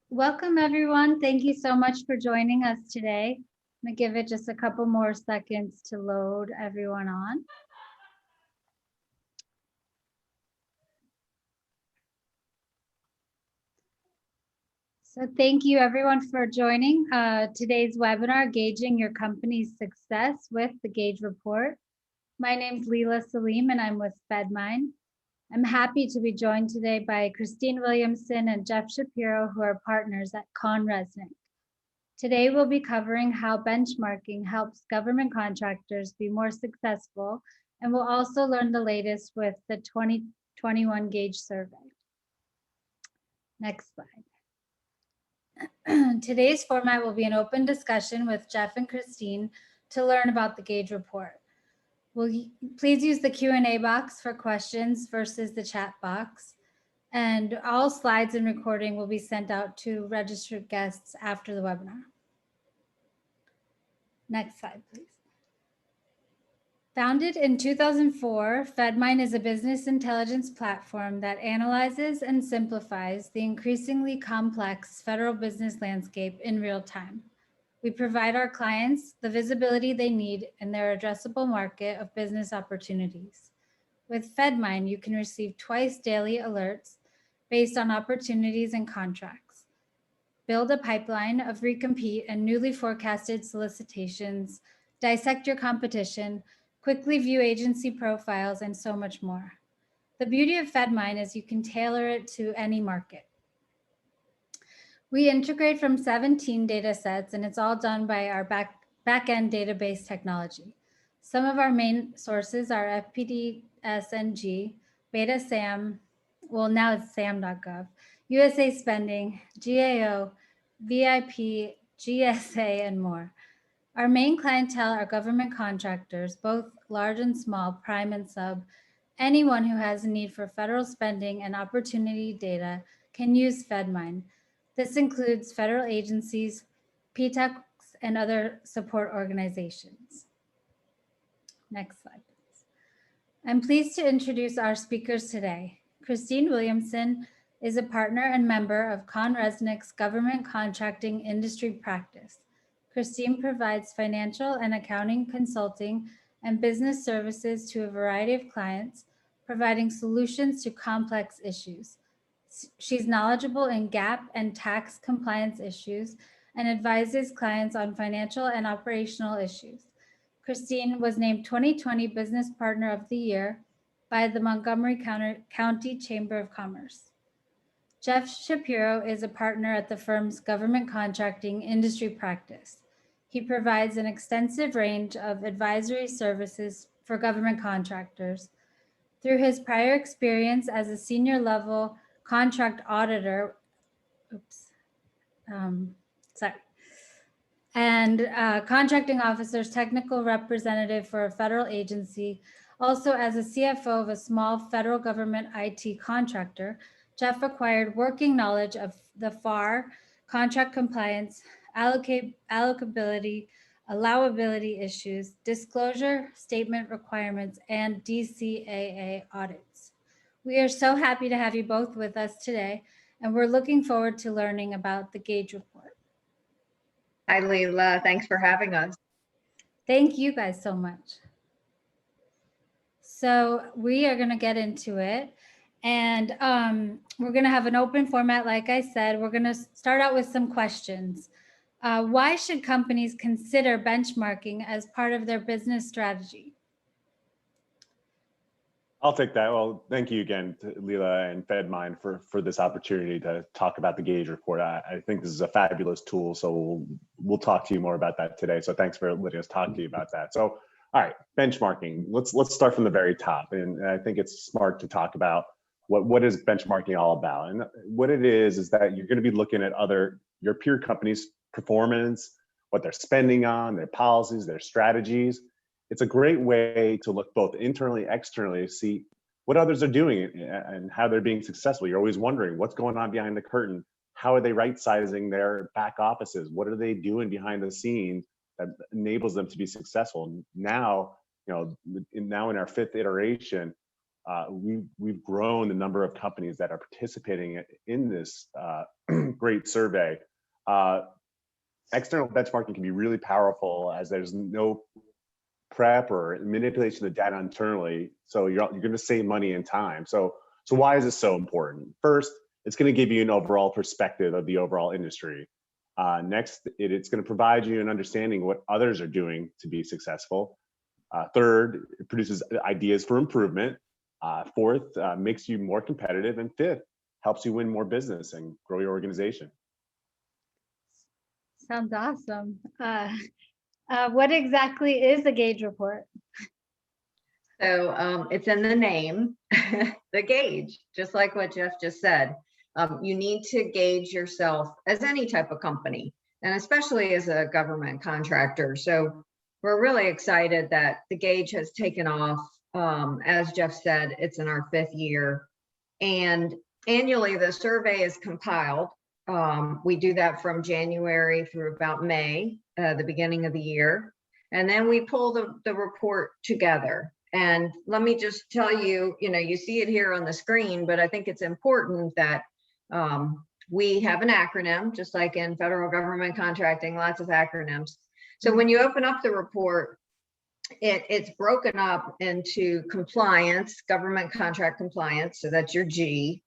Welcome, everyone. Thank you so much for joining us today. I'm going to give it just a couple more seconds to load everyone on. So thank you, everyone, for joining today's webinar, Gauging Your Company's Success with the Gauge Report. My name's Leela Salim, and I'm with Fedmine. I'm happy to be joined today by Christine Williamson and Jeff Shapiro, who are partners at CohnReznick. Today, we'll be covering how benchmarking helps government contractors be more successful, and we'll also learn the latest with the 2021 Gauge survey. Next slide. Today's format will be an open discussion with Jeff and Christine to learn about the Gauge report. Please use the Q&A box for questions versus the chat box. And all slides and recording will be sent out to registered guests after the webinar. Next slide, please. Founded in 2004, Fedmine is a business intelligence platform that analyzes and simplifies the increasingly complex federal business landscape in real time. We provide our clients the visibility they need in their addressable market of business opportunities. With Fedmine, you can receive twice daily alerts based on opportunities and contracts. Build a pipeline of recompete and newly forecasted solicitations, dissect your competition, quickly view agency profiles, and so much more. The beauty of Fedmine is you can tailor it to any market. We integrate from 17 data sets, and it's all done by our back-end database technology. Some of our main sources are FPDSNG, Beta SAM, well, now it's SAM.gov, USA Spending, GAO, VIP, GSA, and more. Our main clientele are government contractors, both large and small, prime and sub. Anyone who has a need for federal spending and opportunity data can use Fedmine. This includes federal agencies, PTACs, and other support organizations. Next slide, please. I'm pleased to introduce our speakers today. Christine Williamson is a partner and member of CohnReznick's government contracting industry practice. Christine provides financial and accounting consulting and business services to a variety of clients, providing solutions to complex issues. She's knowledgeable in GAAP and tax compliance issues and advises clients on financial and operational issues. Christine was named 2020 Business Partner of the Year by the Montgomery County Chamber of Commerce. Jeff Shapiro is a partner at the firm's government contracting industry practice. He provides an extensive range of advisory services for government contractors. Through his prior experience as a senior level contract auditor, and contracting officer's technical representative for a federal agency, also as a CFO of a small federal government IT contractor, Jeff acquired working knowledge of the FAR, contract compliance, allocability, allowability issues, disclosure statement requirements, and DCAA audits. We are so happy to have you both with us today, and we're looking forward to learning about the Gauge report. Hi, Leila. Thanks for having us. Thank you guys so much. So we are going to get into it, and we're going to have an open format. Like I said, we're going to start out with some questions. Why should companies consider benchmarking as part of their business strategy? I'll take that. Well, thank you again to Leila and Fedmine for this opportunity to talk about the Gauge report. I think this is a fabulous tool, so we'll talk to you more about that today. So thanks for letting us talk to you about that. So, all right, benchmarking. Let's start from the very top, and I think it's smart to talk about what is benchmarking all about. And what it is that you're going to be looking at your peer companies' performance, what they're spending on, their policies, their strategies. It's a great way to look both internally, externally, to see what others are doing and how they're being successful. You're always wondering what's going on behind the curtain. How are they right-sizing their back offices? What are they doing behind the scenes that enables them to be successful? Now, now in our fifth iteration, we've grown the number of companies that are participating in this great survey. External benchmarking can be really powerful as there's no prep or manipulation of the data internally. So you're going to save money and time. So why is this so important? First, it's going to give you an overall perspective of the overall industry. Next, it's going to provide you an understanding what others are doing to be successful. Third, it produces ideas for improvement. Fourth, makes you more competitive. And fifth, helps you win more business and grow your organization. Sounds awesome. What exactly is a gauge report? So it's in the name, the gauge, just like what Jeff just said. You need to gauge yourself as any type of company, and especially as a government contractor. So we're really excited that the gauge has taken off. As Jeff said, it's in our 5th year, and annually the survey is compiled. We do that from January through about May, the beginning of the year, and then we pull the report together. And let me just tell you, you see it here on the screen, but I think it's important that we have an acronym, just like in federal government contracting, lots of acronyms. So when you open up the report, it's broken up into compliance, government contract compliance. So that's your G.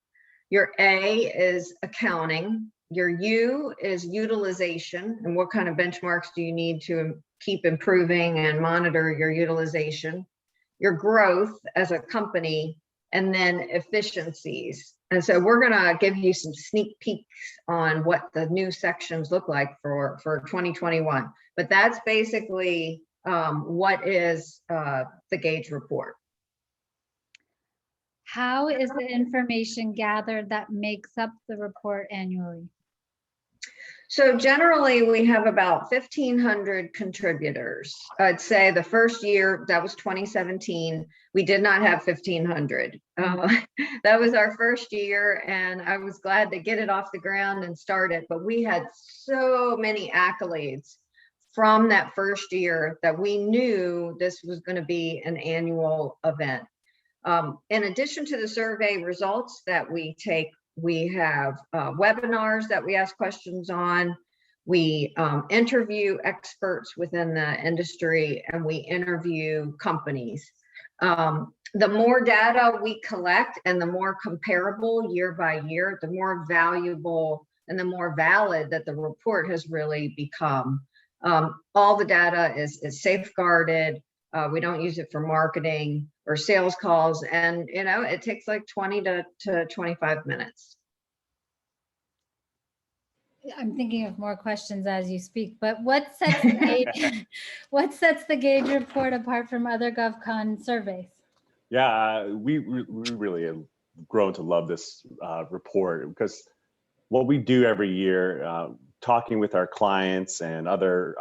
Your A is accounting. Your U is utilization, and what kind of benchmarks do you need to keep improving and monitor your utilization. Your growth as a company, and then efficiencies. And so we're going to give you some sneak peeks on what the new sections look like for 2021. But that's basically what is the gauge report. How is the information gathered that makes up the report annually? So generally we have about 1,500 contributors. I'd say the first year, that was 2017, we did not have 1,500. That was our first year, and I was glad to get it off the ground and start it. But we had so many accolades from that first year that we knew this was going to be an annual event. In addition to the survey results that we take, we have webinars that we ask questions on. We interview experts within the industry, and we interview companies. The more data we collect and the more comparable year by year, the more valuable and the more valid that the report has really become. All the data is safeguarded. We don't use it for marketing or sales calls, and it takes like 20 to 25 minutes. I'm thinking of more questions as you speak, but what sets the gauge report apart from other GovCon surveys? Yeah, we really have grown to love this report, because what we do every year, talking with our clients and other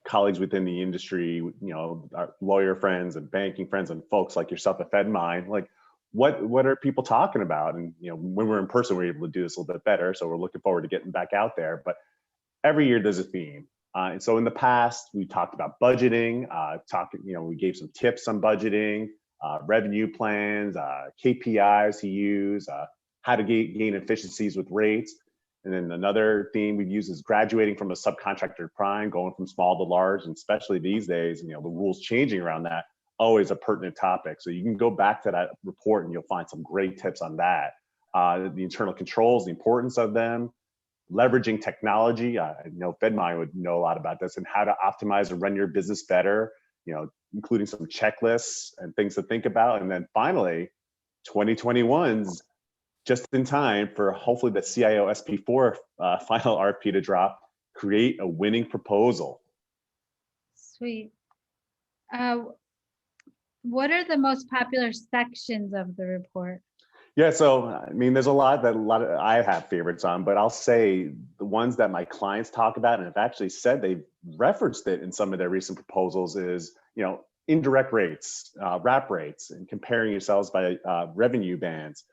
colleagues within the industry, our lawyer friends and banking friends and folks like yourself at Fedmine, like what are people talking about? And when we're in person, we're able to do this a little bit better. So we're looking forward to getting back out there. But every year there's a theme. And so in the past, we talked about budgeting, we gave some tips on budgeting, revenue plans, KPIs to use, how to gain efficiencies with rates. And then another theme we've used is graduating from a subcontractor to prime, going from small to large, and especially these days, the rules changing around that, always a pertinent topic. So you can go back to that report and you'll find some great tips on that. The internal controls, the importance of them, leveraging technology. I know Fedmine would know a lot about this, and how to optimize and run your business better, including some checklists and things to think about. And then finally, 2021's just in time for hopefully the CIO SP4 final RFP to drop, create a winning proposal. Sweet. What are the most popular sections of the report? Yeah, so there's a lot that I have favorites on, but I'll say the ones that my clients talk about and have actually said they've referenced it in some of their recent proposals is, indirect rates, wrap rates, and comparing yourselves by revenue bands.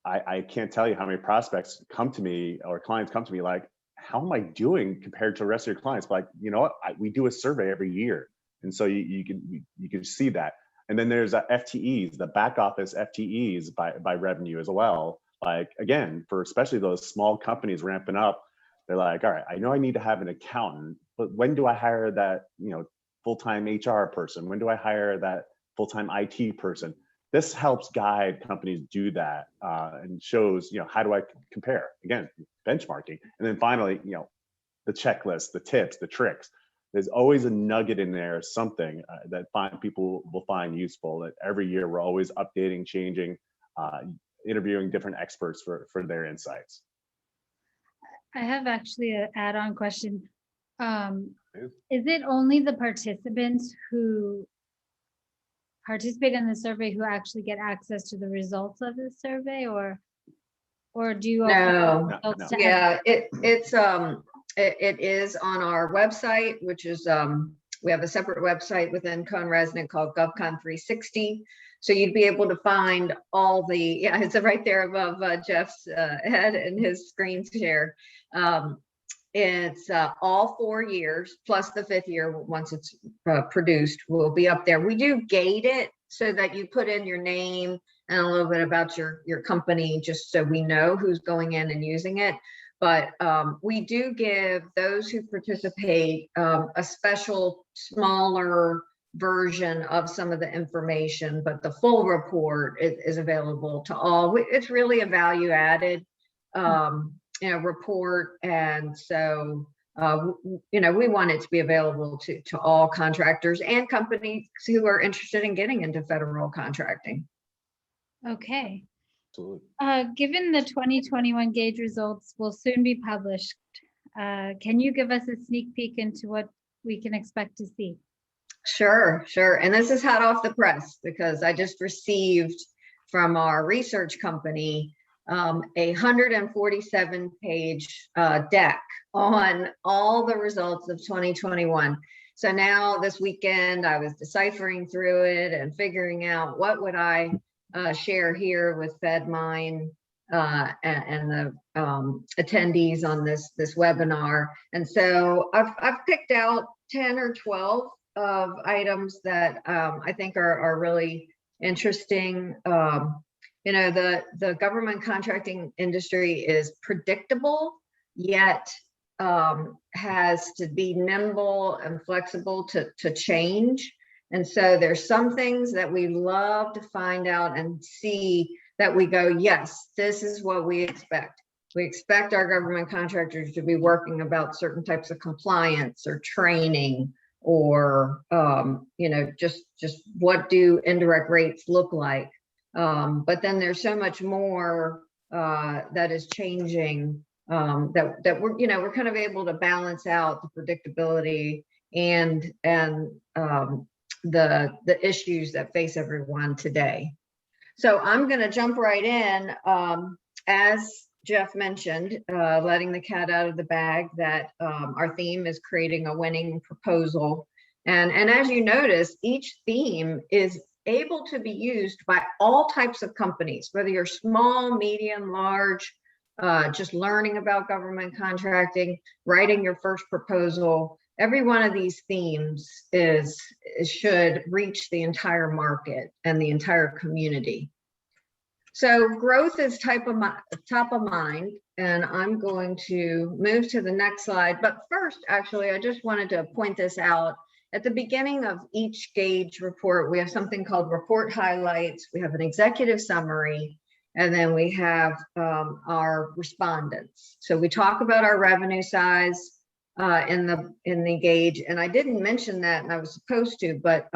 I can't tell you how many prospects come to me or clients come to me like, how am I doing compared to the rest of your clients? But like, we do a survey every year. And so you can see that. And then there's FTEs, the back office FTEs by revenue as well. Like, again, for especially those small companies ramping up, they're like, all right, I know I need to have an accountant, but when do I hire that, full-time HR person? When do I hire that full-time IT person? This helps guide companies do that and shows, how do I compare? Again, benchmarking. And then finally, the checklist, the tips, the tricks. There's always a nugget in there, something that people will find useful. That every year we're always updating, changing, interviewing different experts for their insights. I have actually an add-on question. Is it only the participants who participate in the survey who actually get access to the results of the survey, or do you No. results to Yeah, it is on our website, which is we have a separate website within CohnReznick called Govcon 360. So you'd be able to find all the, it's right there above Jeff's head and his screen share. It's all 4 years plus the 5th year once it's produced will be up there. We do gate it so that you put in your name and a little bit about your company, just so we know who's going in and using it. But we do give those who participate a special smaller version of some of the information, but the full report is available to all. It's really a value added report, and so we want it to be available to all contractors and companies who are interested in getting into federal contracting. Okay. Absolutely. Given the 2021 gauge results will soon be published, can you give us a sneak peek into what we can expect to see? Sure. And this is hot off the press because I just received from our research company a 147-page deck on all the results of 2021. So now this weekend I was deciphering through it and figuring out what would I share here with Fedmine and the attendees on this webinar. And so I've picked out 10 or 12 of items that I think are really interesting. The government contracting industry is predictable, yet has to be nimble and flexible to change. And so there's some things that we love to find out and see that we go, yes, this is what we expect. We expect our government contractors to be working about certain types of compliance or training, or just what do indirect rates look like. But then there's so much more that is changing that we're kind of able to balance out the predictability and the issues that face everyone today. So I'm going to jump right in. As Jeff mentioned, letting the cat out of the bag, that our theme is creating a winning proposal. And as you notice, each theme is able to be used by all types of companies, whether you're small, medium, large, just learning about government contracting, writing your first proposal. Every one of these themes should reach the entire market and the entire community. So growth is top of mind, and I'm going to move to the next slide. But first, actually, I just wanted to point this out. At the beginning of each gauge report, we have something called report highlights. We have an executive summary, and then we have our respondents. So we talk about our revenue size in the gauge, and I didn't mention that, and I was supposed to, but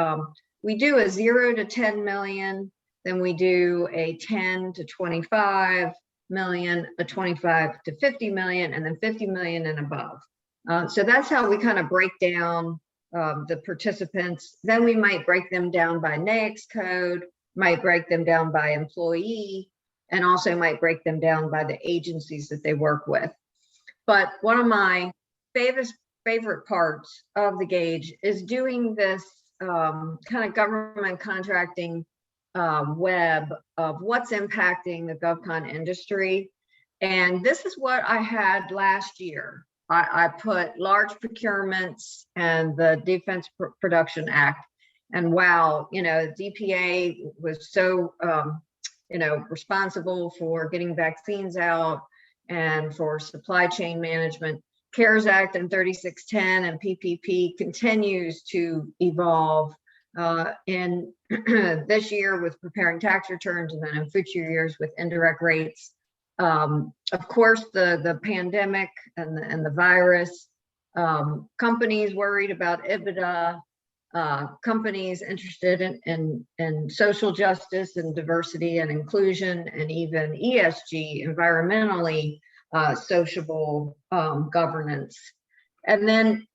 we do a 0 to 10 million, then we do a 10 to 25 million, a 25 to 50 million, and then 50 million and above. So that's how we kind of break down the participants. Then we might break them down by NAICS code, might break them down by employee, and also might break them down by the agencies that they work with. But one of my favorite parts of the gauge is doing this kind of government contracting web of what's impacting the GovCon industry. And this is what I had last year. I put large procurements and the Defense Production Act. wow, DPA was so, responsible for getting vaccines out and for supply chain management. CARES Act and 3610 and PPP continues to evolve in this year with preparing tax returns, and then in future years with indirect rates. Of course, the pandemic and the virus, companies worried about EBITDA, companies interested in social justice and diversity and inclusion, and even ESG, environmentally sociable governance. And then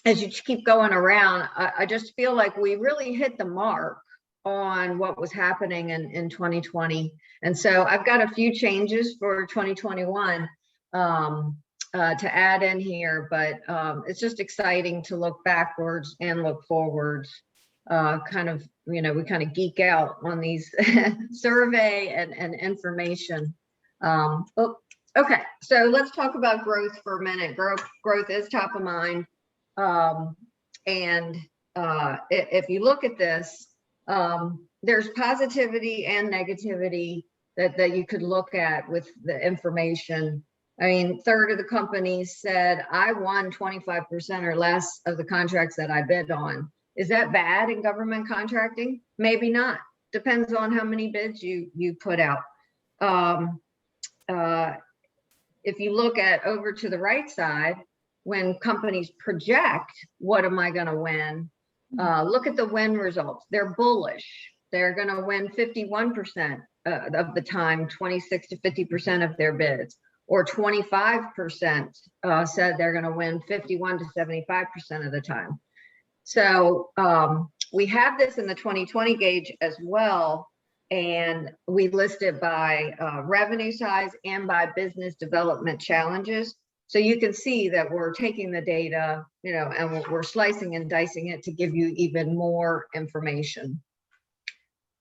as you keep going around, I just feel like we really hit the mark on what was happening in 2020. And so I've got a few changes for 2021 to add in here, but it's just exciting to look backwards and look forwards. We kind of geek out on these survey and information. Okay, so let's talk about growth for a minute. Growth is top of mind. If you look at this, there's positivity and negativity that you could look at with the information. I mean, third of the companies said, I won 25% or less of the contracts that I bid on. Is that bad in government contracting? Maybe not. Depends on how many bids you put out. If you look at over to the right side, when companies project, what am I going to win? Look at the win results. They're bullish. They're going to win 51% of the time, 26 to 50% of their bids, or 25% said they're going to win 51 to 75% of the time. So we have this in the 2020 gauge as well. And we list it by revenue size and by business development challenges. So you can see that we're taking the data, and we're slicing and dicing it to give you even more information.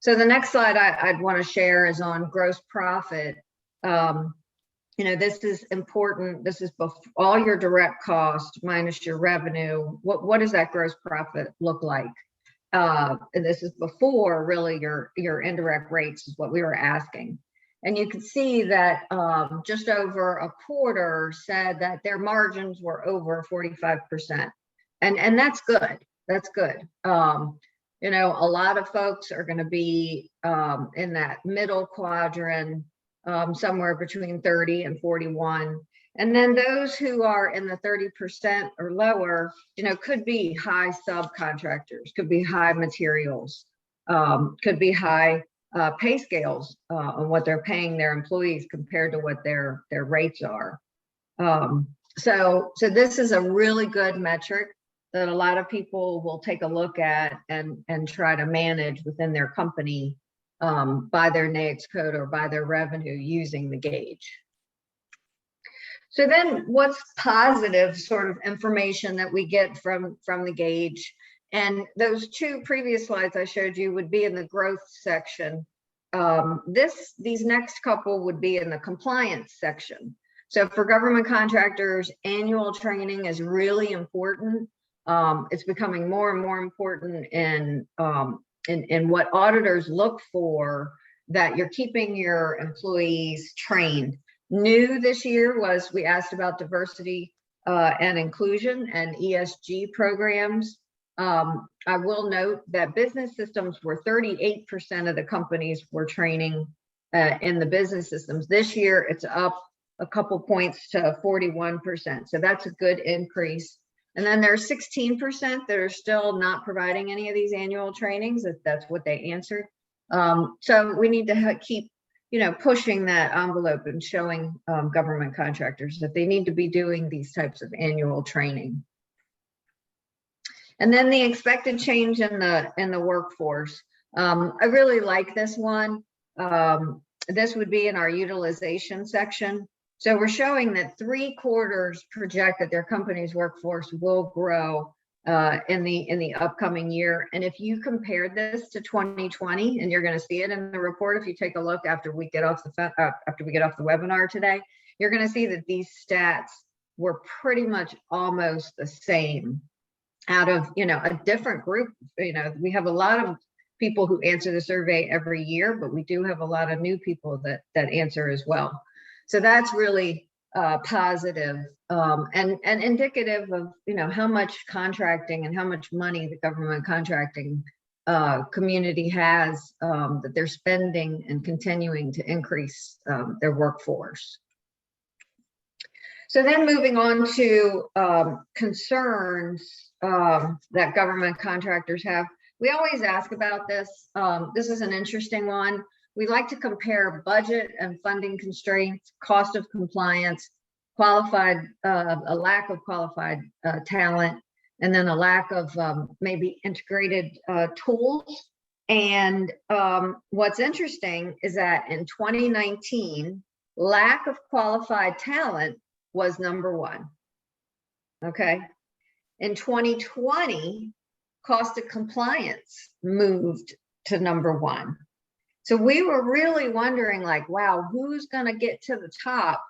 So the next slide I'd want to share is on gross profit. This is important. This is all your direct cost minus your revenue. What does that gross profit look like? And this is before really your indirect rates is what we were asking. And you can see that just over a quarter said that their margins were over 45%. And that's good. That's good. A lot of folks are going to be in that middle quadrant, somewhere between 30 and 41. And then those who are in the 30% or lower, could be high subcontractors, could be high materials, could be high pay scales on what they're paying their employees compared to what their rates are. So this is a really good metric that a lot of people will take a look at and try to manage within their company by their NAICS code or by their revenue using the gauge. So then what's positive sort of information that we get from the gauge? And those two previous slides I showed you would be in the growth section. These next couple would be in the compliance section. So for government contractors, annual training is really important. It's becoming more and more important in what auditors look for, that you're keeping your employees trained. New this year was we asked about diversity and inclusion and ESG programs. I will note that business systems were 38% of the companies were training in the business systems. This year, it's up a couple points to 41%. So that's a good increase. And then there's 16% that are still not providing any of these annual trainings, if that's what they answered. So we need to keep pushing that envelope and showing government contractors that they need to be doing these types of annual training. And then the expected change in the workforce. I really like this one. This would be in our utilization section. So we're showing that 3/4 project that their company's workforce will grow in the upcoming year. And if you compare this to 2020, and you're going to see it in the report if you take a look after we get off the webinar today, you're going to see that these stats were pretty much almost the same. out of, a different group. We have a lot of people who answer the survey every year, but we do have a lot of new people that answer as well. So that's really positive and indicative of, how much contracting and how much money the government contracting community has, that they're spending and continuing to increase their workforce. So then moving on to concerns that government contractors have. We always ask about this. This is an interesting one. We like to compare budget and funding constraints, cost of compliance, a lack of qualified talent, and then a lack of maybe integrated tools. And what's interesting is that in 2019, lack of qualified talent was number one. Okay. In 2020, cost of compliance moved to number one. So we were really wondering, like, wow, who's going to get to the top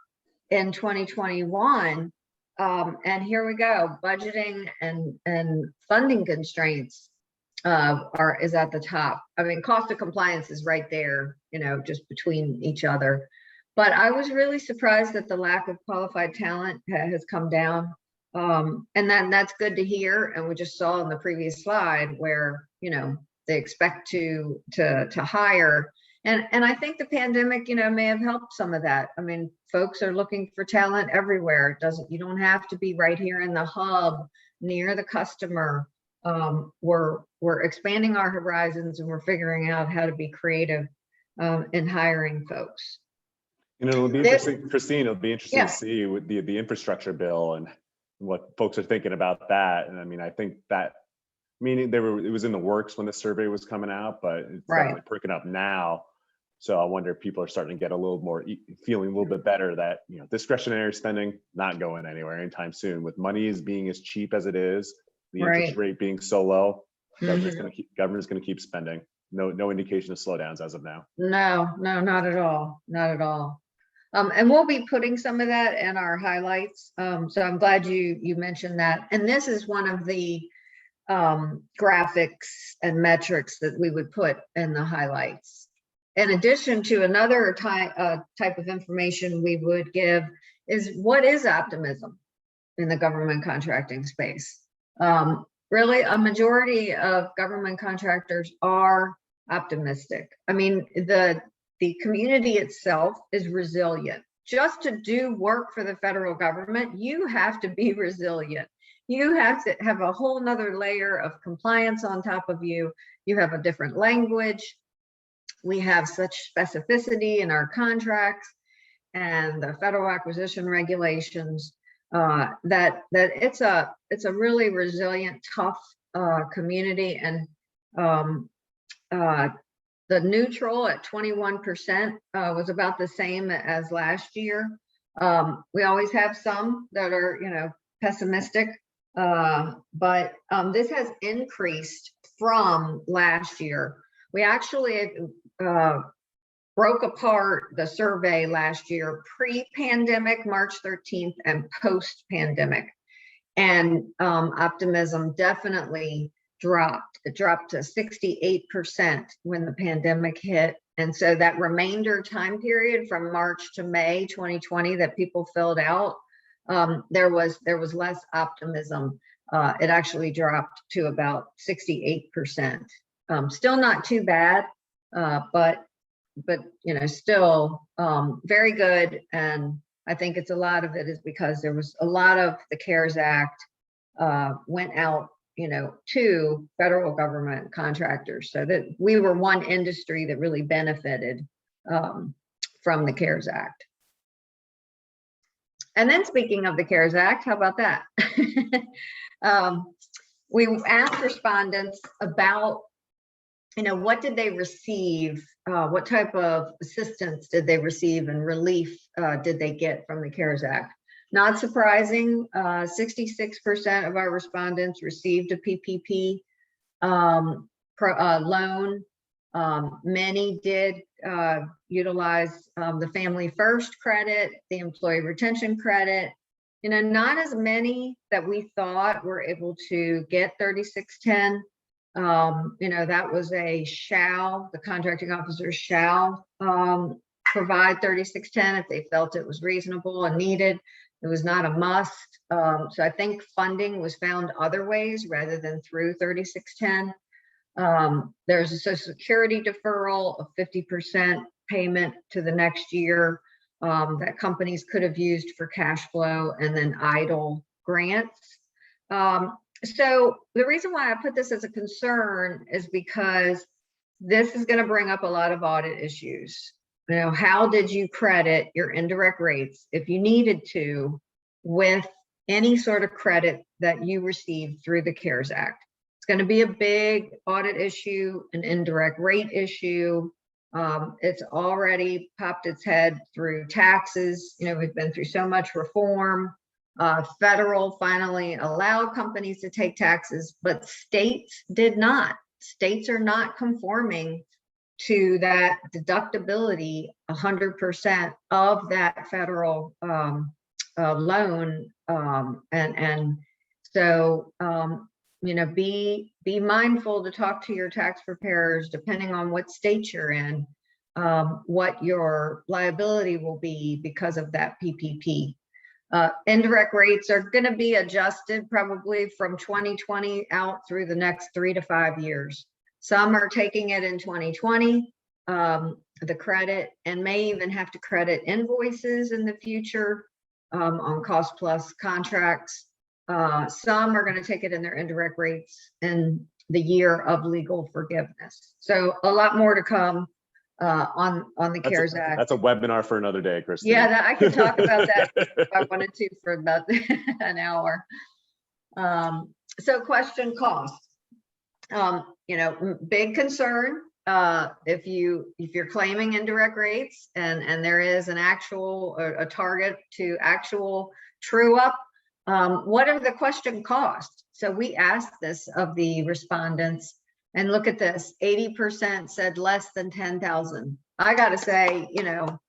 in 2021? And here we go. Budgeting and funding constraints is at the top. I mean, cost of compliance is right there, just between each other. But I was really surprised that the lack of qualified talent has come down. And that's good to hear. And we just saw in the previous slide where, they expect to hire. And I think the pandemic, may have helped some of that. I mean, folks are looking for talent everywhere. You don't have to be right here in the hub near the customer. We're expanding our horizons, and we're figuring out how to be creative in hiring folks. It'll be interesting, Christine, it'll be interesting to see with the infrastructure bill and what folks are thinking about that. And I mean, I think that, it was in the works when the survey was coming out, but it's definitely perking up now. So I wonder if people are starting to get a little more, feeling a little bit better that, discretionary spending not going anywhere anytime soon. With money being as cheap as it is, the interest rate being so low, government's going to keep spending. No indication of slowdowns as of now. No, not at all. Not at all. And we'll be putting some of that in our highlights. So I'm glad you mentioned that. And this is one of the graphics and metrics that we would put in the highlights. In addition to another type of information we would give is, what is optimism in the government contracting space? Really, a majority of government contractors are optimistic. I mean, the community itself is resilient. Just to do work for the federal government, you have to be resilient. You have to have a whole nother layer of compliance on top of you. You have a different language. We have such specificity in our contracts and the federal acquisition regulations that it's a really resilient, tough community. And the neutral at 21% was about the same as last year. We always have some that are, pessimistic, but this has increased from last year. We actually broke apart the survey last year, pre-pandemic, March 13th, and post-pandemic. And optimism definitely dropped. It dropped to 68% when the pandemic hit. And so that remainder time period from March to May 2020 that people filled out, there was less optimism. It actually dropped to about 68%. Still not too bad, but still very good. And I think a lot of it is because there was a lot of the CARES Act went out, to federal government contractors, so that we were one industry that really benefited from the CARES Act. And then, speaking of the CARES Act, how about that? We asked respondents about, what did they receive? What type of assistance did they receive and relief did they get from the CARES Act? Not surprising, 66% of our respondents received a PPP loan. Many did utilize the Family First credit, the Employee Retention credit, Not as many that we thought were able to get 3610. That was the contracting officer shall provide 3610 if they felt it was reasonable and needed. It was not a must. So I think funding was found other ways rather than through 3610. There's a Social Security deferral of 50% payment to the next year that companies could have used for cash flow, and then idle grants. So the reason why I put this as a concern is because this is going to bring up a lot of audit issues. How did you credit your indirect rates, if you needed to, with any sort of credit that you received through the CARES Act? It's going to be a big audit issue, an indirect rate issue. It's already popped its head through taxes. We've been through so much reform. Federal finally allowed companies to take taxes, but states did not. States are not conforming to that deductibility 100% of that federal loan. So be mindful to talk to your tax preparers, depending on what state you're in, what your liability will be because of that PPP. Indirect rates are going to be adjusted probably from 2020 out through the next 3 to 5 years. Some are taking it in 2020, the credit, and may even have to credit invoices in the future on cost plus contracts. Some are going to take it in their indirect rates in the year of legal forgiveness. So a lot more to come on the CARES Act. That's a webinar for another day, Christine. Yeah, I could talk about that if I wanted to for about an hour. So question cost. Big concern if you're claiming indirect rates and there is a target to actual true up. What are the question costs? So we asked this of the respondents, and look at this, 80% said less than 10,000. I got to say,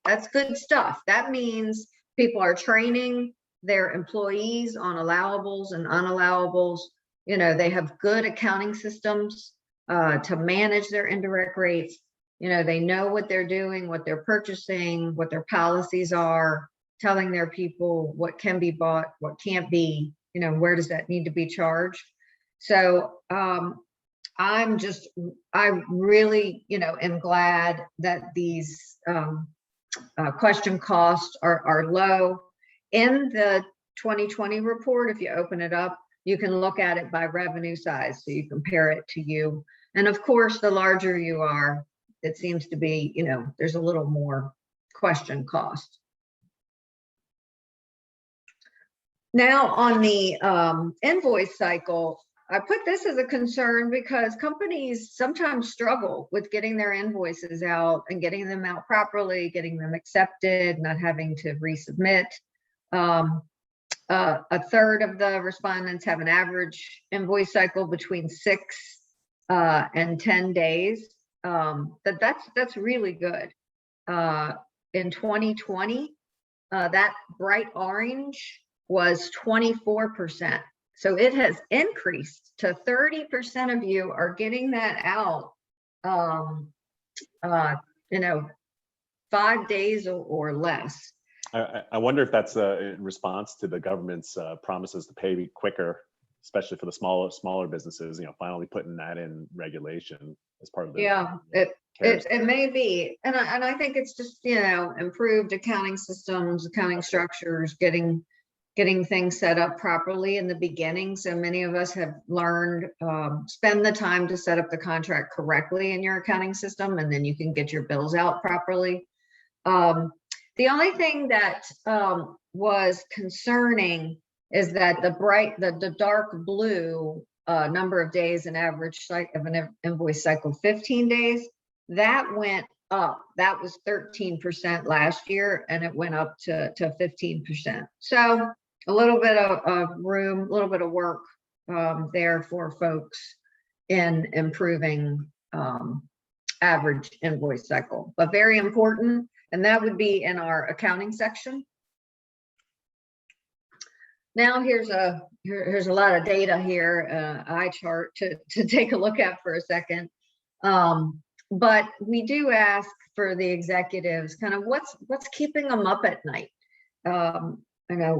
that's good stuff. That means people are training their employees on allowables and unallowables. They have good accounting systems to manage their indirect rates. They know what they're doing, what they're purchasing, what their policies are, telling their people what can be bought, what can't be, where does that need to be charged. So I really, am glad that these question costs are low. In the 2020 report, if you open it up, you can look at it by revenue size. So you compare it to you. And of course, the larger you are, it seems to be, there's a little more question cost. Now on the invoice cycle, I put this as a concern because companies sometimes struggle with getting their invoices out and getting them out properly, getting them accepted, not having to resubmit. A third of the respondents have an average invoice cycle between 6 and 10 days. That's really good. In 2020, that bright orange was 24%. So it has increased to 30% of you are getting that out, 5 days or less. I wonder if that's in response to the government's promises to pay quicker, especially for the smaller businesses, finally putting that in regulation as part of the it may be. And I think it's just, improved accounting systems, accounting structures, getting things set up properly in the beginning. So many of us have learned, spend the time to set up the contract correctly in your accounting system, and then you can get your bills out properly. The only thing that was concerning is that the dark blue number of days in average of an invoice cycle, 15 days, that went up. That was 13% last year, and it went up to 15%. So a little bit of room, a little bit of work there for folks in improving average invoice cycle, but very important. And that would be in our accounting section. Now here's a lot of data here, eye chart to take a look at for a second. But we do ask for the executives kind of what's keeping them up at night. You know,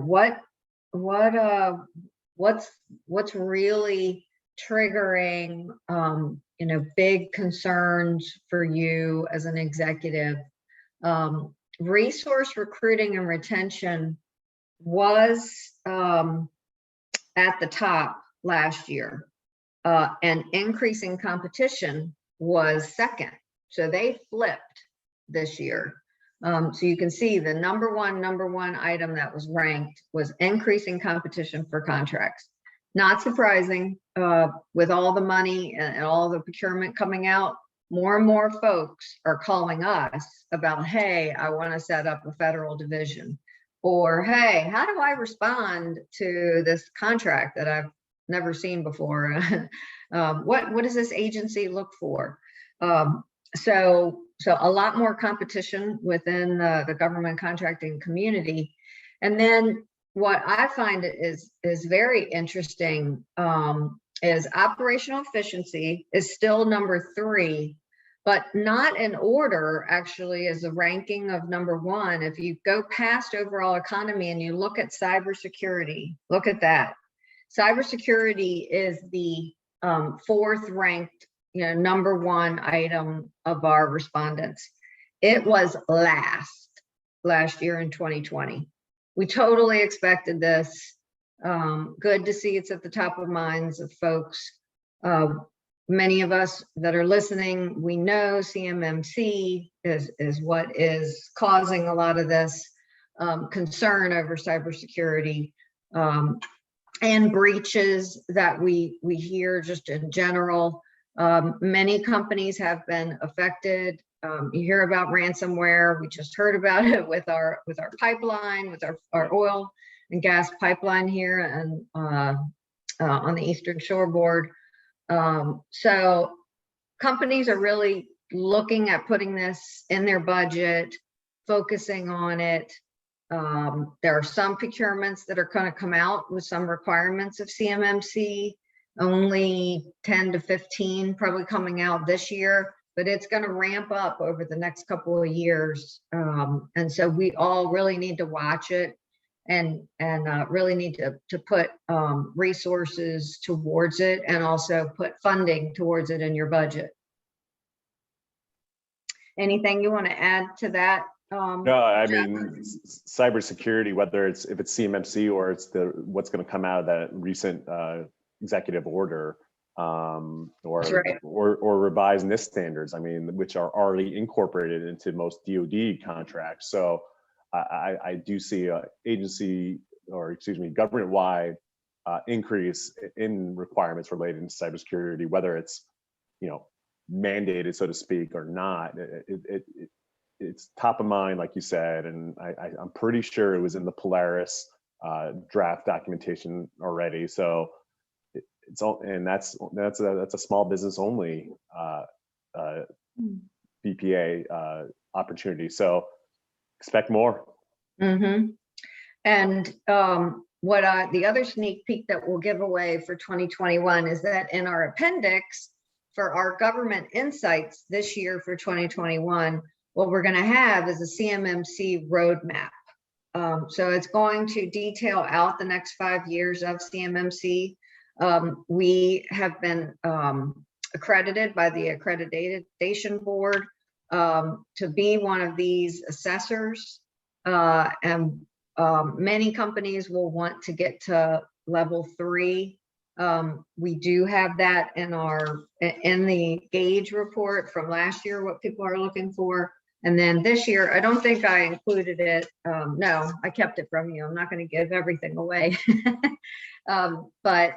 what's really triggering you know, big concerns for you as an executive. Resource recruiting and retention was at the top last year, and increasing competition was second. So they flipped this year. So you can see the number one item that was ranked was increasing competition for contracts. Not surprising, with all the money and all the procurement coming out, more and more folks are calling us about, hey, I want to set up a federal division, or hey, how do I respond to this contract that I've never seen before? What does this agency look for? So a lot more competition within the government contracting community. And then what I find is very interesting is operational efficiency is still number 3, but not in order actually as the ranking of number 1. If you go past overall economy and you look at cybersecurity, look at that. Cybersecurity is the 4th ranked, you know, number 1 item of our respondents. It was last year in 2020. We totally expected this. Good to see it's at the top of minds of folks. Many of us that are listening, we know CMMC is what is causing a lot of this concern over cybersecurity and breaches that we hear just in general. Many companies have been affected. You hear about ransomware. We just heard about it with our pipeline, with our oil and gas pipeline here and on the Eastern Shoreboard. So companies are really looking at putting this in their budget, focusing on it. There are some procurements that are going to come out with some requirements of CMMC, only 10 to 15 probably coming out this year, but it's going to ramp up over the next couple of years. And so we all really need to watch it and really need to put resources towards it, and also put funding towards it in your budget. Anything you want to add to that? No, I mean, cybersecurity, whether if it's CMMC or it's what's going to come out of that recent executive order, or revised NIST standards, I mean, which are already incorporated into most DoD contracts. So I do see a government-wide increase in requirements related to cybersecurity, whether it's, you know, mandated, so to speak, or not. It's top of mind, like you said, and I'm pretty sure it was in the Polaris draft documentation already. So it's all, and that's a small business only BPA opportunity. So expect more. Mm-hmm. And the other sneak peek that we'll give away for 2021 is that in our appendix for our government insights this year for 2021, what we're going to have is a CMMC roadmap. So it's going to detail out the next 5 years of CMMC. We have been accredited by the accreditation board to be one of these assessors, and many companies will want to get to level 3. We do have that in the gauge report from last year, what people are looking for. And then this year, I don't think I included it. No, I kept it from you. I'm not going to give everything away. But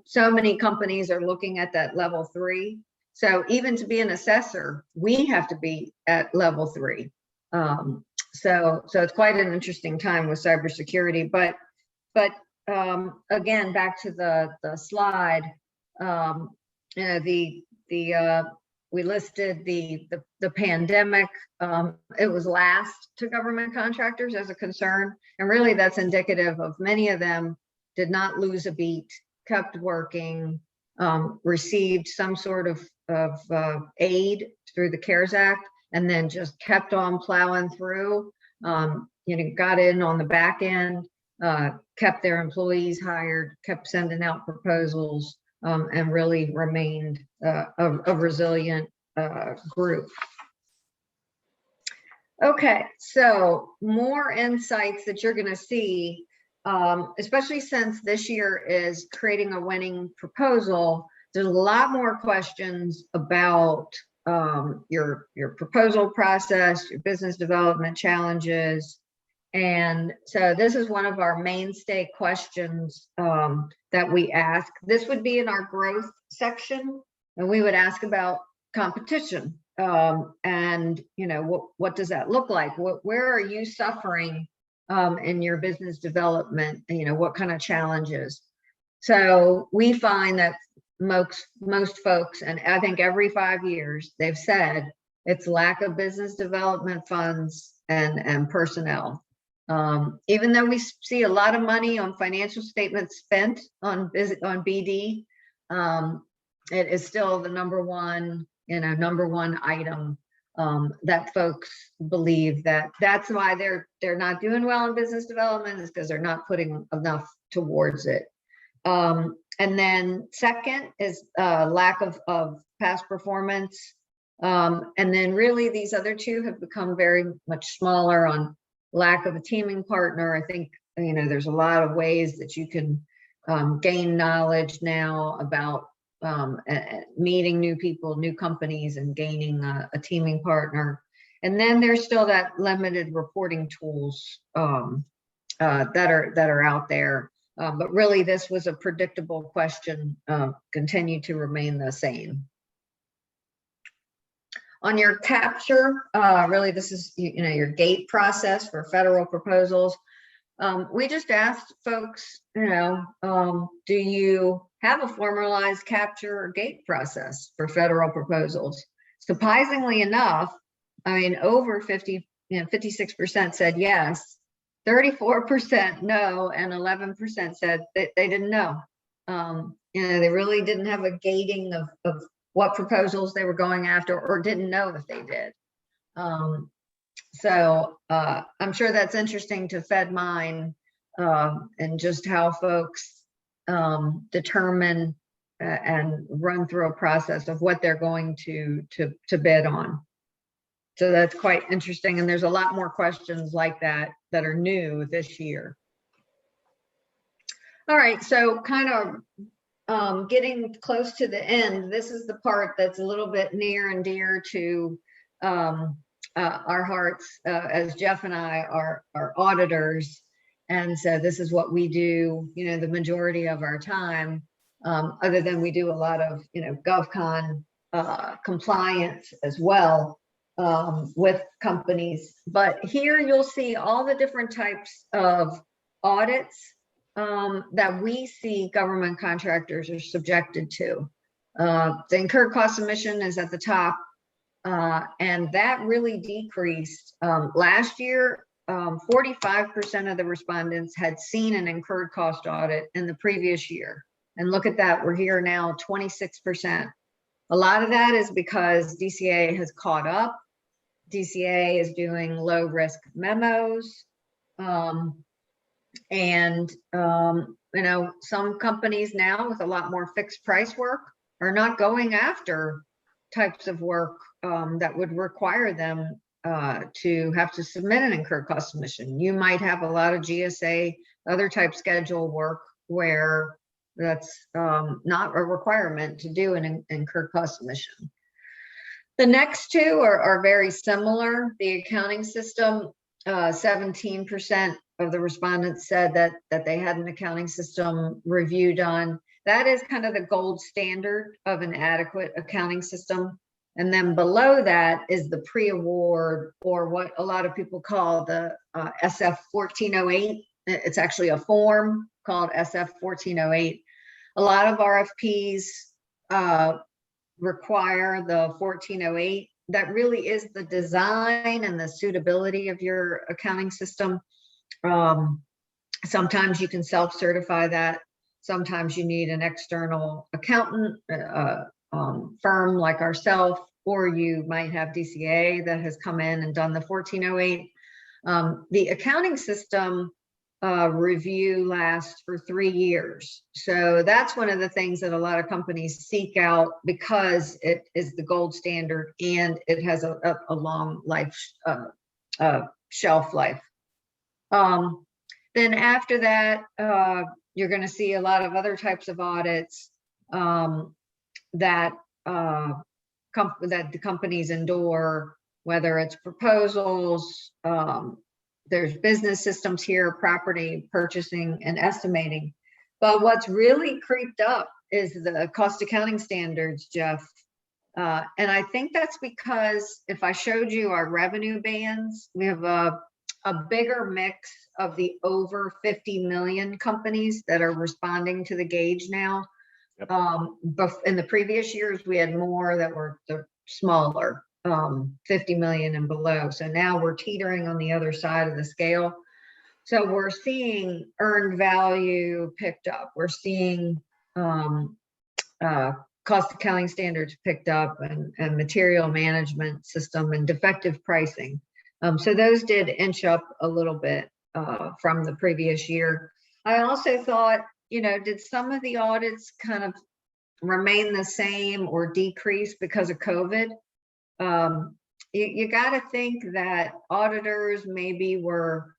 so many companies are looking at that level 3. So even to be an assessor, we have to be at level 3. So it's quite an interesting time with cybersecurity. But again, back to the slide, you know, the We listed the pandemic. It was last to government contractors as a concern. And really that's indicative of many of them did not lose a beat, kept working, received some sort of aid through the CARES Act, and then just kept on plowing through, got in on the back end, kept their employees hired, kept sending out proposals, and really remained a resilient group. Okay, so more insights that you're going to see, especially since this year is creating a winning proposal. There's a lot more questions about your proposal process, your business development challenges. And so this is one of our mainstay questions that we ask. This would be in our growth section, and we would ask about competition. And what does that look like? Where are you suffering in your business development? What kind of challenges? So we find that most folks, and I think every 5 years, they've said it's lack of business development funds and personnel. Even though we see a lot of money on financial statements spent on BD, it is still the number one item that folks believe that's why they're not doing well in business development, is because they're not putting enough towards it. And then second is lack of past performance. And then really these other two have become very much smaller on lack of a teaming partner. I think, there's a lot of ways that you can gain knowledge now about meeting new people, new companies, and gaining a teaming partner. And then there's still that limited reporting tools that are out there. But really, this was a predictable question, continue to remain the same. On your capture, really, this is your gate process for federal proposals. We just asked folks, do you have a formalized capture or gate process for federal proposals? Surprisingly enough, over 56% said yes, 34% no, and 11% said that they didn't know. They really didn't have a gating of what proposals they were going after, or didn't know if they did. So I'm sure that's interesting to Fedmine, and just how folks determine and run through a process of what they're going to bid on. So that's quite interesting. And there's a lot more questions like that are new this year. All right, so kind of getting close to the end, this is the part that's a little bit near and dear to our hearts, as Jeff and I are auditors. And so this is what we do, the majority of our time, other than we do a lot of, Govcon compliance as well with companies. But here you'll see all the different types of audits that we see government contractors are subjected to. The incurred cost submission is at the top, and that really decreased. Last year, 45% of the respondents had seen an incurred cost audit in the previous year. And look at that, we're here now, 26%. A lot of that is because DCA has caught up. DCA is doing low risk memos. And some companies now with a lot more fixed price work are not going after types of work that would require them to have to submit an incurred cost submission. You might have a lot of GSA, other type schedule work where that's not a requirement to do an incurred cost submission. The next two are very similar. The accounting system, 17% of the respondents said that they had an accounting system review done. That is kind of the gold standard of an adequate accounting system. And then below that is the pre-award, or what a lot of people call the SF 1408. It's actually a form called SF 1408. A lot of RFPs require the 1408. That really is the design and the suitability of your accounting system. Sometimes you can self-certify that. Sometimes you need an external accountant firm like ourselves, or you might have DCA that has come in and done the 1408. The accounting system review lasts for 3 years. So that's one of the things that a lot of companies seek out, because it is the gold standard and it has a long life, shelf life. Then after that, you're going to see a lot of other types of audits that the companies endure, whether it's proposals, there's business systems here, property purchasing and estimating. But what's really creeped up is the cost accounting standards, Jeff. And I think that's because if I showed you our revenue bands, we have a bigger mix of the over 50 million companies that are responding to the gauge now. Yep. But in the previous years, we had more that were the smaller, 50 million and below. So now we're teetering on the other side of the scale. So we're seeing earned value picked up. We're seeing cost accounting standards picked up, and material management system and defective pricing. So those did inch up a little bit from the previous year. I also thought, did some of the audits kind of remain the same or decrease because of COVID? You got to think that auditors maybe were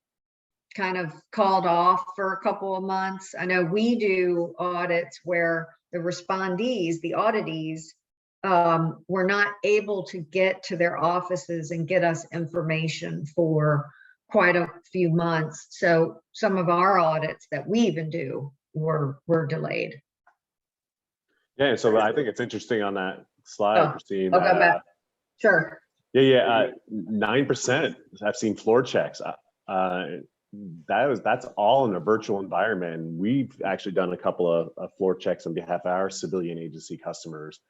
kind of called off for a couple of months. I know we do audits where the respondees, the auditees, were not able to get to their offices and get us information for quite a few months. So some of our audits that we even do were delayed. Yeah, so I think it's interesting on that slide, Christine. I'll go back. Sure. Yeah, 9%. I've seen floor checks. That's all in a virtual environment. We've actually done a couple of floor checks on behalf of our civilian agency customers.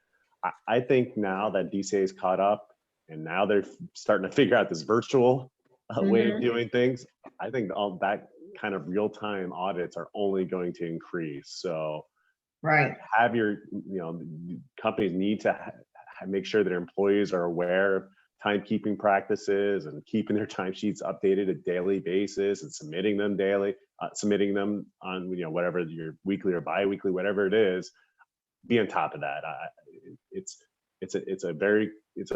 I think now that DCA is caught up and now they're starting to figure out this virtual way of doing things, I think all that kind of real-time audits are only going to increase. So right, have your, companies need to make sure that their employees are aware of timekeeping practices and keeping their timesheets updated a daily basis and submitting them daily, submitting them on, whatever your weekly or bi-weekly, whatever it is. Be on top of that. It's a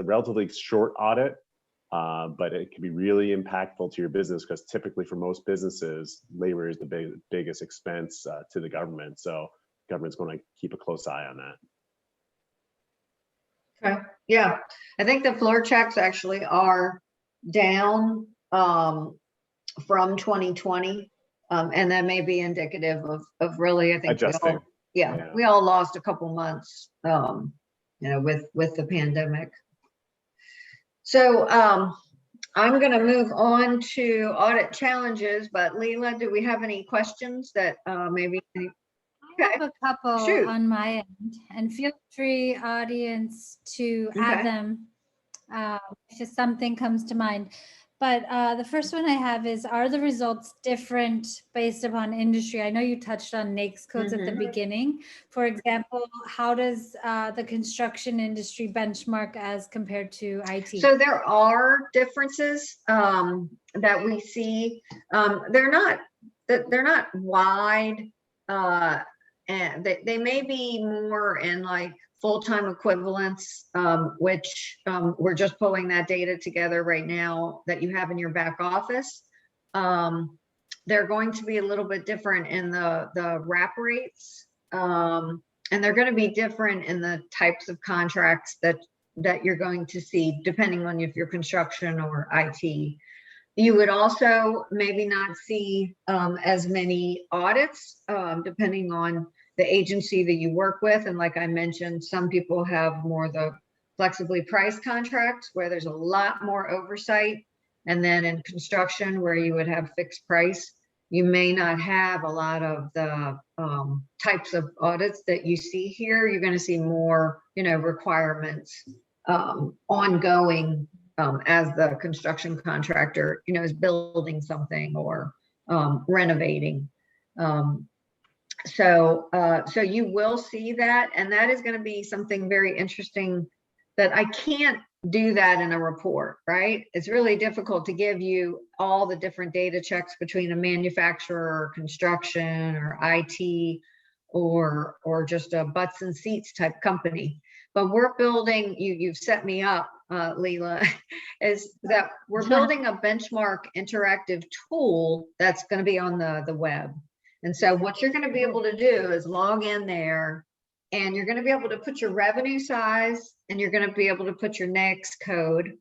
relatively short audit, but it can be really impactful to your business, because typically for most businesses, labor is the biggest expense to the government. So government's going to keep a close eye on that. Okay. Yeah, I think the floor checks actually are down from 2020, and that may be indicative of really, I think, adjusting. We all lost a couple months, with the pandemic. So I'm going to move on to audit challenges, but Leila, do we have any questions that maybe? I have a couple on my end, and feel free, audience, to add them if just something comes to mind. But the first one I have is, are the results different based upon industry? I know you touched on NAICS codes at the beginning. For example, how does the construction industry benchmark as compared to IT? So there are differences that we see. They're not wide. And they may be more in like full-time equivalents, which we're just pulling that data together right now that you have in your back office. They're going to be a little bit different in the wrap rates, and they're going to be different in the types of contracts that you're going to see, depending on if you're construction or IT. You would also maybe not see as many audits, depending on the agency that you work with. And like I mentioned, some people have more the flexibly priced contracts where there's a lot more oversight. And then in construction, where you would have fixed price, you may not have a lot of the types of audits that you see here. You're going to see more, requirements ongoing as the construction contractor, is building something or renovating. So you will see that, and that is going to be something very interesting that I can't do that in a report, right? It's really difficult to give you all the different data checks between a manufacturer or construction or IT or just a butts and seats type company. But we're building, you've set me up, Leila, is that we're building a benchmark interactive tool that's going to be on the web. And so what you're going to be able to do is log in there, and you're going to be able to put your revenue size, and you're going to be able to put your NAICS code.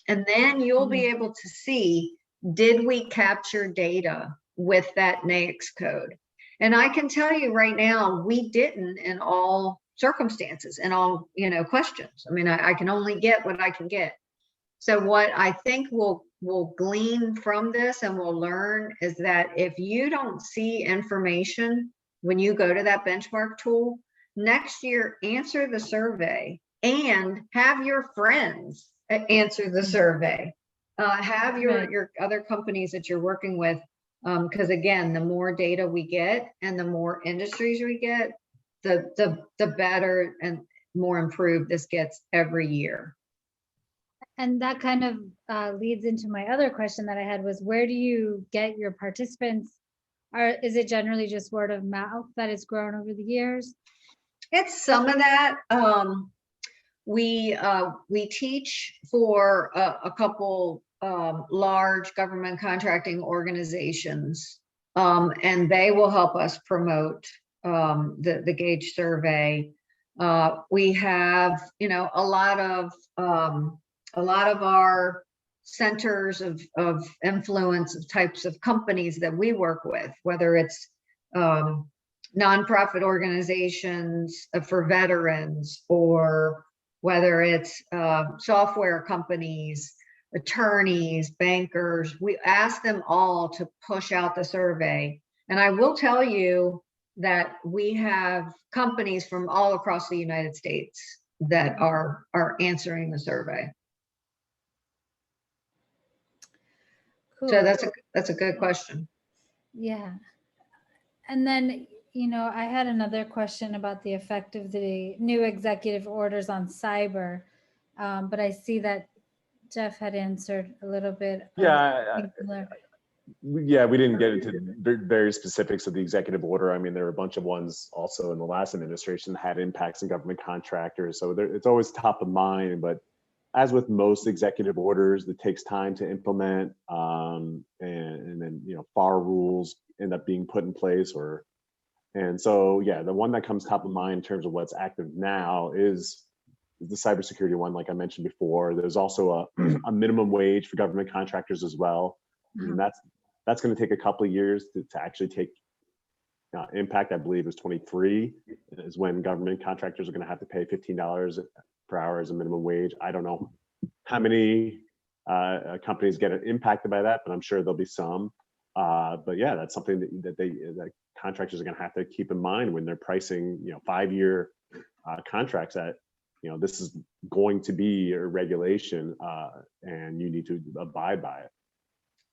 And then you'll be able to see, did we capture data with that NAICS code? And I can tell you right now, we didn't in all circumstances and all, questions. I mean, I can only get what I can get. So what I think we'll glean from this and we'll learn is that if you don't see information when you go to that benchmark tool, next year, answer the survey and have your friends answer the survey. Have your other companies that you're working with, because again, the more data we get and the more industries we get, the better and more improved this gets every year. And that kind of leads into my other question that I had was, where do you get your participants? Is it generally just word of mouth that it's grown over the years? It's some of that. We teach for a couple large government contracting organizations, and they will help us promote the gauge survey. We have, a lot of our centers of influence of types of companies that we work with, whether it's nonprofit organizations for veterans, or whether it's software companies, attorneys, bankers. We ask them all to push out the survey. And I will tell you that we have companies from all across the United States that are answering the survey. Cool. So that's a good question. Yeah. And then, I had another question about the effect of the new executive orders on cyber, but I see that Jeff had answered a little bit. Yeah, we didn't get into very specifics of the executive order. I mean, there were a bunch of ones also in the last administration that had impacts on government contractors. So it's always top of mind, but as with most executive orders, it takes time to implement, and then, FAR rules end up being put in place, and so, yeah, the one that comes top of mind in terms of what's active now is the cybersecurity one, like I mentioned before. There's also a minimum wage for government contractors as well. And that's going to take a couple of years to actually take impact. I believe it was 23 is when government contractors are going to have to pay $15 per hour as a minimum wage. I don't know how many companies get impacted by that, but I'm sure there'll be some. But yeah, that's something that contractors are going to have to keep in mind when they're pricing, 5-year contracts that, this is going to be a regulation, and you need to abide by it.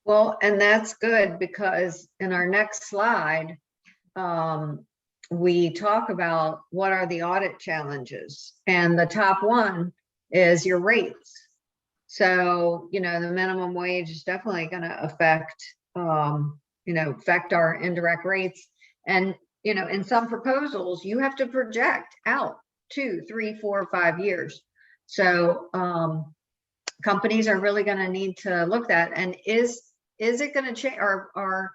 Well, and that's good, because in our next slide, we talk about what are the audit challenges, and the top one is your rates. So, the minimum wage is definitely going to affect our indirect rates. And, in some proposals, you have to project out 2, 3, 4, 5 years. So companies are really going to need to look at, and is it going to change? Are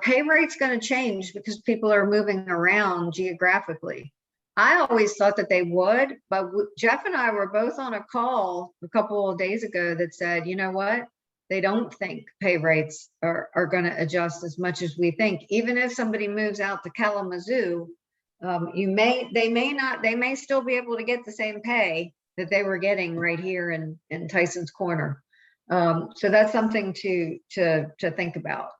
pay rates going to change because people are moving around geographically? I always thought that they would, but Jeff and I were both on a call a couple of days ago that said, you know what? They don't think pay rates are going to adjust as much as we think. Even if somebody moves out to Kalamazoo, they may still be able to get the same pay that they were getting right here in Tyson's Corner. So that's something to think about.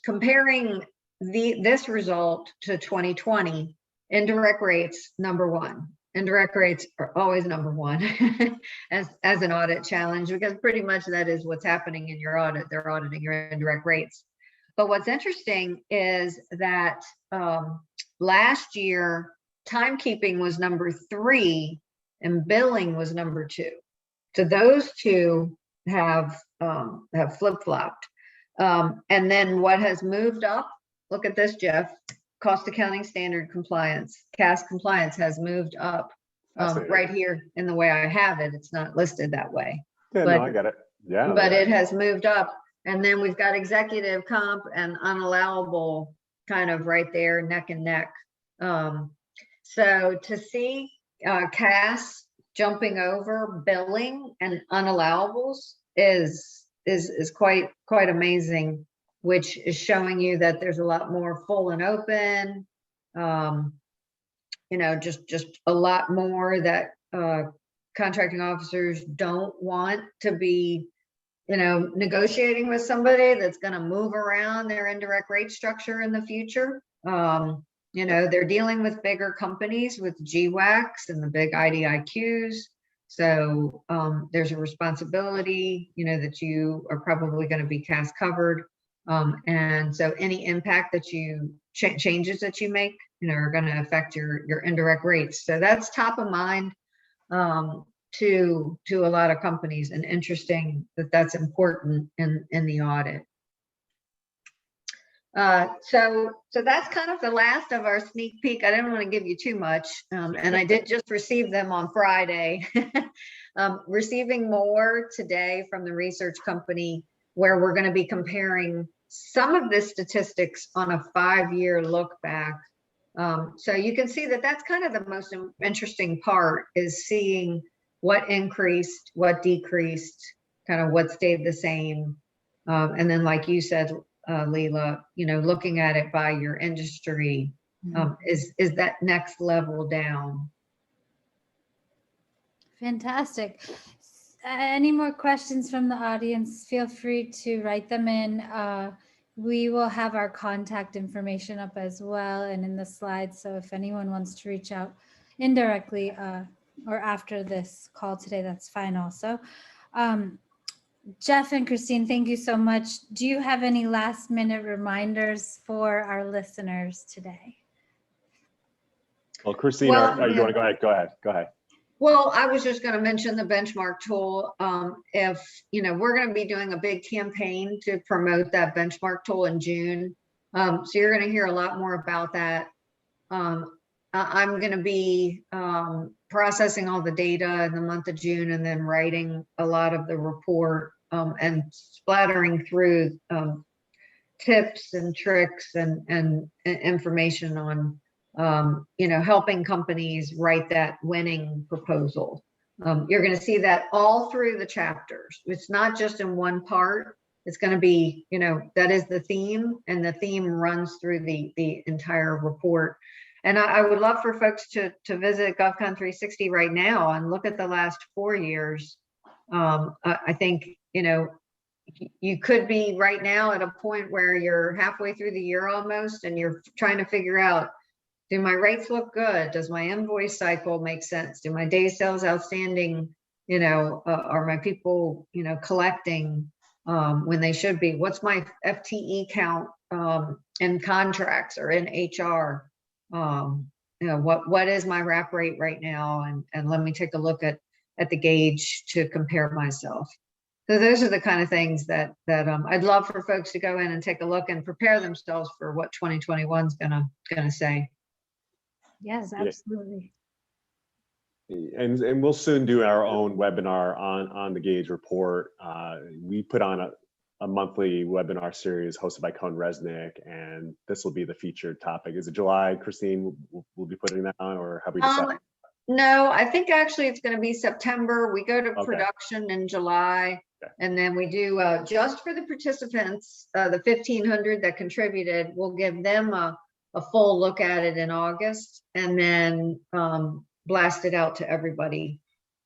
Comparing this result to 2020, indirect rates, number one. Indirect rates are always number one as an audit challenge, because pretty much that is what's happening in your audit. They're auditing your indirect rates. But what's interesting is that last year, timekeeping was number 3 and billing was number 2. So those two have flip-flopped. And then what has moved up, look at this, Jeff, cost accounting standard compliance, CAS compliance has moved up right here in the way I have it. It's not listed that way. Yeah, but, no, I get it. Yeah. But it has moved up. And then we've got executive comp and unallowable kind of right there, neck and neck. So to see CAS jumping over billing and unallawables is quite amazing, which is showing you that there's a lot more full and open, you know, just a lot more that contracting officers don't want to be, you know, negotiating with somebody that's going to move around their indirect rate structure in the future. You know, they're dealing with bigger companies with GWACs and the big IDIQs. So there's a responsibility, you know, that you are probably going to be CAS covered. And so any impact that you changes that you make, you know, are going to affect your indirect rates. So that's top of mind to a lot of companies, and interesting that that's important in the audit. So that's kind of the last of our sneak peek. I didn't want to give you too much, and I did just receive them on Friday. Receiving more today from the research company, where we're going to be comparing some of the statistics on a 5-year look back. So you can see that that's kind of the most interesting part, is seeing what increased, what decreased, kind of what stayed the same. And then, like you said, Leila, you know, looking at it by your industry, is that next level down. Fantastic. Any more questions from the audience? Feel free to write them in. We will have our contact information up as well and in the slides. So if anyone wants to reach out indirectly or after this call today, that's fine also. Jeff and Christine, thank you so much. Do you have any last minute reminders for our listeners today? Well, Christine, Well, you want to go ahead? Go ahead. Well, I was just going to mention the benchmark tool. If, you know, we're going to be doing a big campaign to promote that benchmark tool in June. So you're going to hear a lot more about that. I'm going to be processing all the data in the month of June, and then writing a lot of the report and splattering through tips and tricks and information on you know, helping companies write that winning proposal. You're going to see that all through the chapters. It's not just in one part. It's going to be, you know, that is the theme, and the theme runs through the entire report. And I would love for folks to visit Govcon 360 right now and look at the last 4 years. I think, you know, you could be right now at a point where you're halfway through the year almost, and you're trying to figure out, do my rates look good? Does my invoice cycle make sense? Do my days sales outstanding, you know, are my people, you know, collecting when they should be? What's my FTE count in contracts or in HR? You know, what is my wrap rate right now? And let me take a look at the gauge to compare myself. So those are the kind of things that I'd love for folks to go in and take a look and prepare themselves for what 2021 is gonna say. Yes, absolutely. And we'll soon do our own webinar on the gauge report. We put on a monthly webinar series hosted by CohnReznick, and this will be the featured topic. Is it July, Christine? We'll be putting that on, or have we decided? No, I think actually it's going to be September. We go to production in July, and then we do just for the participants, the 1,500 that contributed. We'll give them a full look at it in August, and then blast it out to everybody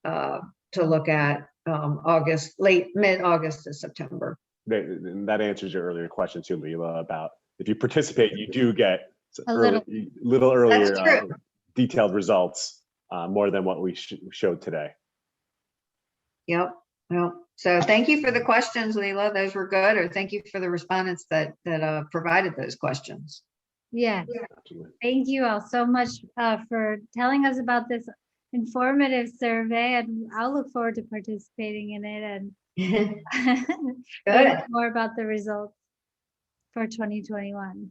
to look at mid-August to September. That answers your earlier question too, Leila, about if you participate, you do get A little earlier That's true. detailed results, more than what we showed today. Yep. Well, so thank you for the questions, Leila. Those were good. Or thank you for the respondents that provided those questions. Yeah. Absolutely. Thank you all so much for telling us about this informative survey, and I'll look forward to participating in it and learn more about the results for 2021.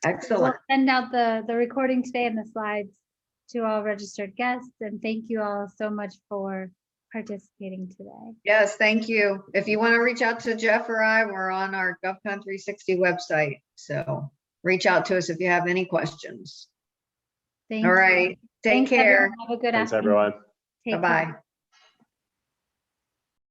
Excellent. We'll send out the recording today and the slides to all registered guests, and thank you all so much for participating today. Yes, thank you. If you want to reach out to Jeff or I, we're on our Govcon 360 website. So reach out to us if you have any questions. Thank All you. right. Take Thanks, care. everyone. Have a good Thanks, afternoon. everyone. Take care. Bye-bye.